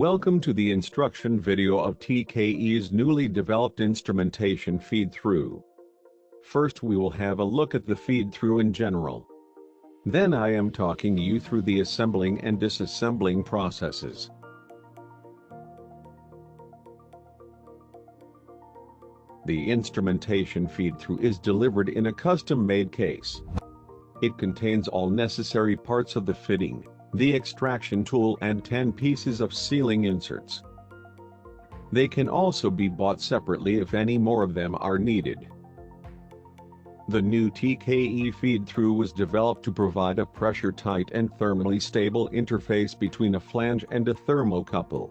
Welcome to the instruction video of TKE's newly developed instrumentation feed-through. First we will have a look at the feed-through in general. Then I am talking you through the assembling and disassembling processes. The instrumentation feed-through is delivered in a custom-made case. It contains all necessary parts of the fitting, the extraction tool and 10 pieces of sealing inserts. They can also be bought separately if any more of them are needed. The new TKE feed-through was developed to provide a pressure-tight and thermally stable interface between a flange and a thermocouple.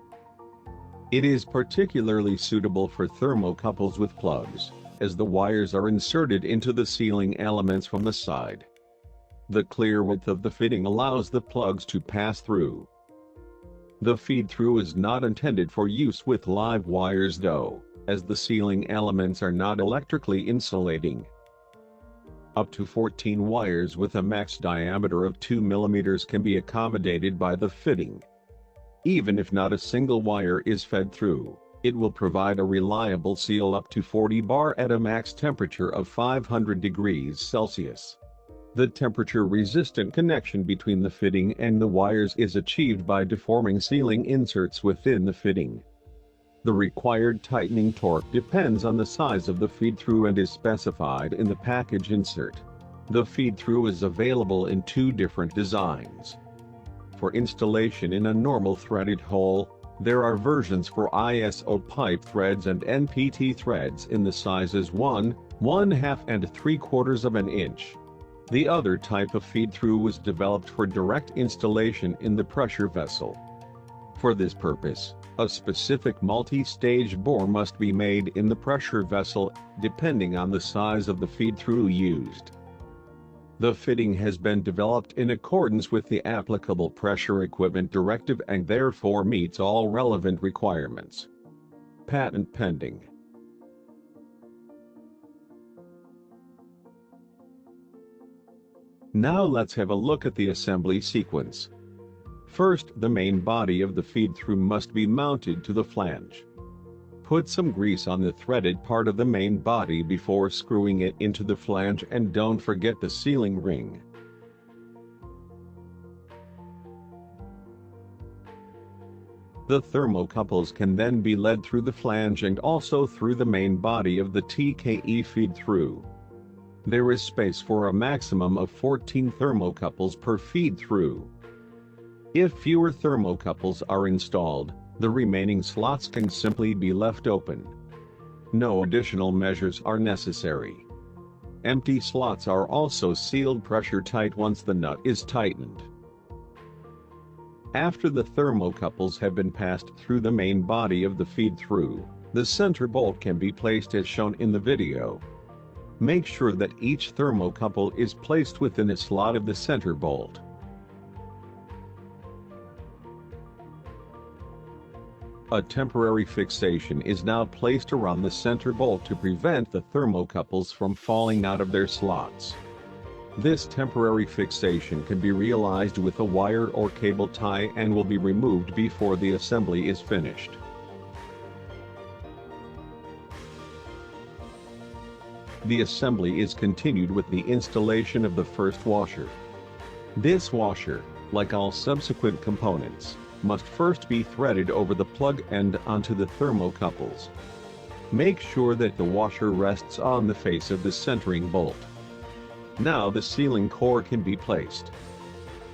It is particularly suitable for thermocouples with plugs, as the wires are inserted into the sealing elements from the side. The clear width of the fitting allows the plugs to pass through. The feed-through is not intended for use with live wires though, as the sealing elements are not electrically insulating. Up to 14 wires with a max diameter of 2 mm can be accommodated by the fitting. Even if not a single wire is fed through, it will provide a reliable seal up to 40 bar at a max temperature of 500 degrees Celsius. The temperature-resistant connection between the fitting and the wires is achieved by deforming sealing inserts within the fitting. The required tightening torque depends on the size of the feed-through and is specified in the package insert. The feed-through is available in two different designs. For installation in a normal threaded hole, there are versions for ISO pipe threads and NPT threads in the sizes 1, 1/2 and 3/4 inch. The other type of feed-through was developed for direct installation in the pressure vessel. For this purpose, a specific multi-stage bore must be made in the pressure vessel, depending on the size of the feed-through used. The fitting has been developed in accordance with the applicable pressure equipment directive and therefore meets all relevant requirements. Patent pending. Now let's have a look at the assembly sequence. First, the main body of the feed-through must be mounted to the flange. Put some grease on the threaded part of the main body before screwing it into the flange and don't forget the sealing ring. The thermocouples can then be led through the flange and also through the main body of the TKE feed-through. There is space for a maximum of 14 thermocouples per feed-through. If fewer thermocouples are installed, the remaining slots can simply be left open. No additional measures are necessary. Empty slots are also sealed pressure tight once the nut is tightened. After the thermocouples have been passed through the main body of the feed-through, the center bolt can be placed as shown in the video. Make sure that each thermocouple is placed within a slot of the center bolt. A temporary fixation is now placed around the center bolt to prevent the thermocouples from falling out of their slots. This temporary fixation can be realized with a wire or cable tie and will be removed before the assembly is finished. The assembly is continued with the installation of the first washer. This washer, like all subsequent components, must first be threaded over the plug end onto the thermocouples. Make sure that the washer rests on the face of the centering bolt. Now the sealing core can be placed.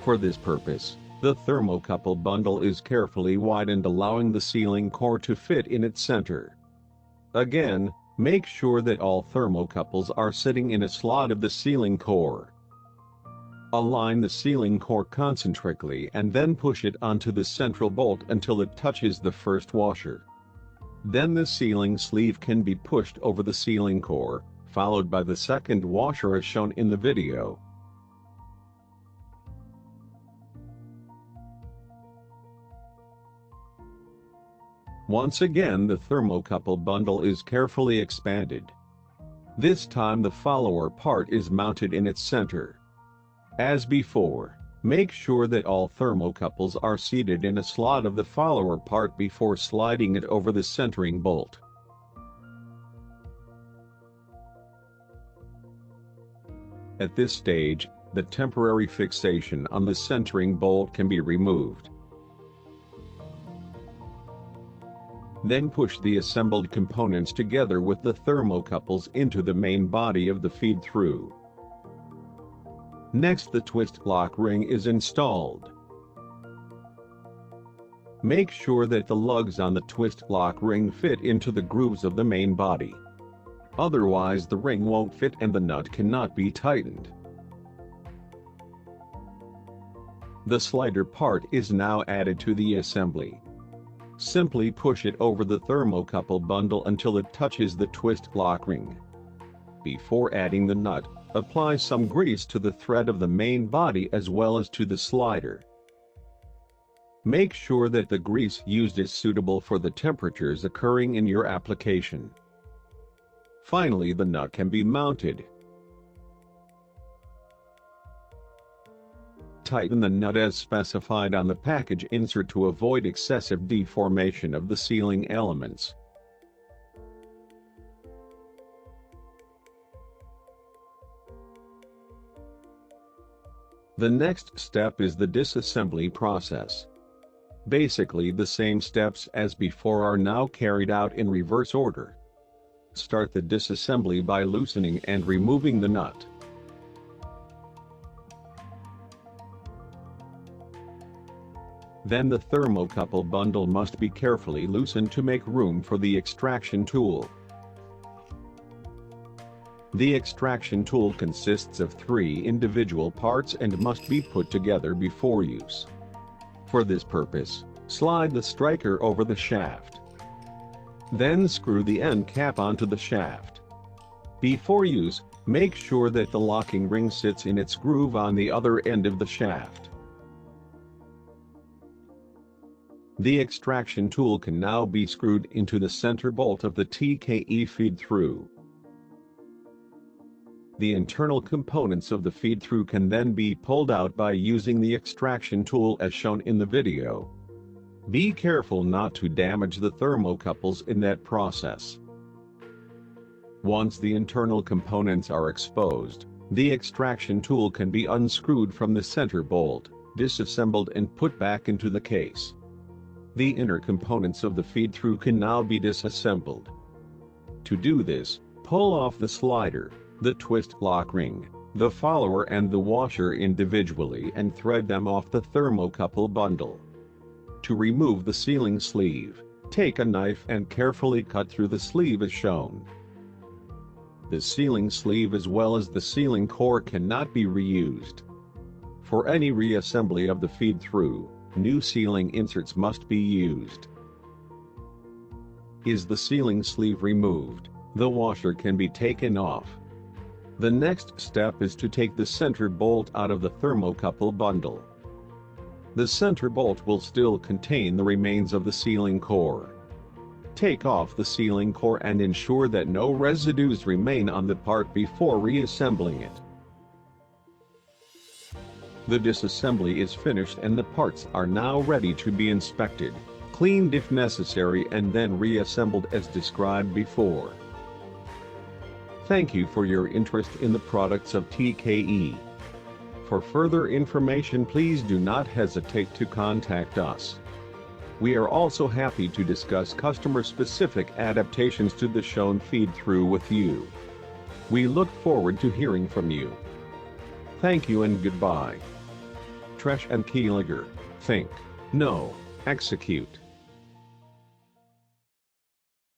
For this purpose, the thermocouple bundle is carefully widened, allowing the sealing core to fit in its center. Again, make sure that all thermocouples are sitting in a slot of the sealing core. Align the sealing core concentrically and then push it onto the central bolt until it touches the first washer. Then the sealing sleeve can be pushed over the sealing core, followed by the second washer as shown in the video. Once again the thermocouple bundle is carefully expanded. This time the follower part is mounted in its center. As before, Make sure that all thermocouples are seated in a slot of the follower part before sliding it over the centering bolt. At this stage, the temporary fixation on the centering bolt can be removed. Then push the assembled components together with the thermocouples into the main body of the feed-through. Next, the twist lock ring is installed. Make sure that the lugs on the twist lock ring fit into the grooves of the main body. Otherwise the ring won't fit and the nut cannot be tightened. The slider part is now added to the assembly. Simply push it over the thermocouple bundle until it touches the twist lock ring. Before adding the nut, apply some grease to the thread of the main body as well as to the slider. Make sure that the grease used is suitable for the temperatures occurring in your application. Finally, the nut can be mounted. Tighten the nut as specified on the package insert to avoid excessive deformation of the sealing elements. The next step is the disassembly process. Basically, the same steps as before are now carried out in reverse order. Start the disassembly by loosening and removing the nut. Then the thermocouple bundle must be carefully loosened to make room for the extraction tool. The extraction tool consists of 3 individual parts and must be put together before use. For this purpose, slide the striker over the shaft. Then screw the end cap onto the shaft. Before use, make sure that the locking ring sits in its groove on the other end of the shaft. The extraction tool can now be screwed into the center bolt of the TKE feed-through. The internal components of the feed-through can then be pulled out by using the extraction tool as shown in the video. Be careful not to damage the thermocouples in that process. Once the internal components are exposed, the extraction tool can be unscrewed from the center bolt, disassembled and put back into the case. The inner components of the feed-through can now be disassembled. To do this, pull off the slider, the twist lock ring, the follower and the washer individually and thread them off the thermocouple bundle. To remove the sealing sleeve, take a knife and carefully cut through the sleeve as shown. The sealing sleeve as well as the sealing core cannot be reused. For any reassembly of the feed-through, new sealing inserts must be used. Is the sealing sleeve removed, the washer can be taken off. The next step is to take the center bolt out of the thermocouple bundle. The center bolt will still contain the remains of the sealing core. Take off the sealing core and ensure that no residues remain on the part before reassembling it. The disassembly is finished and the parts are now ready to be inspected, cleaned if necessary and then reassembled as described before. Thank you for your interest in the products of TKE. For further information, please do not hesitate to contact us. We are also happy to discuss customer-specific adaptations to the shown feed-through with you. We look forward to hearing from you. Thank you and goodbye. Tresch+Kieliger, think, know, execute.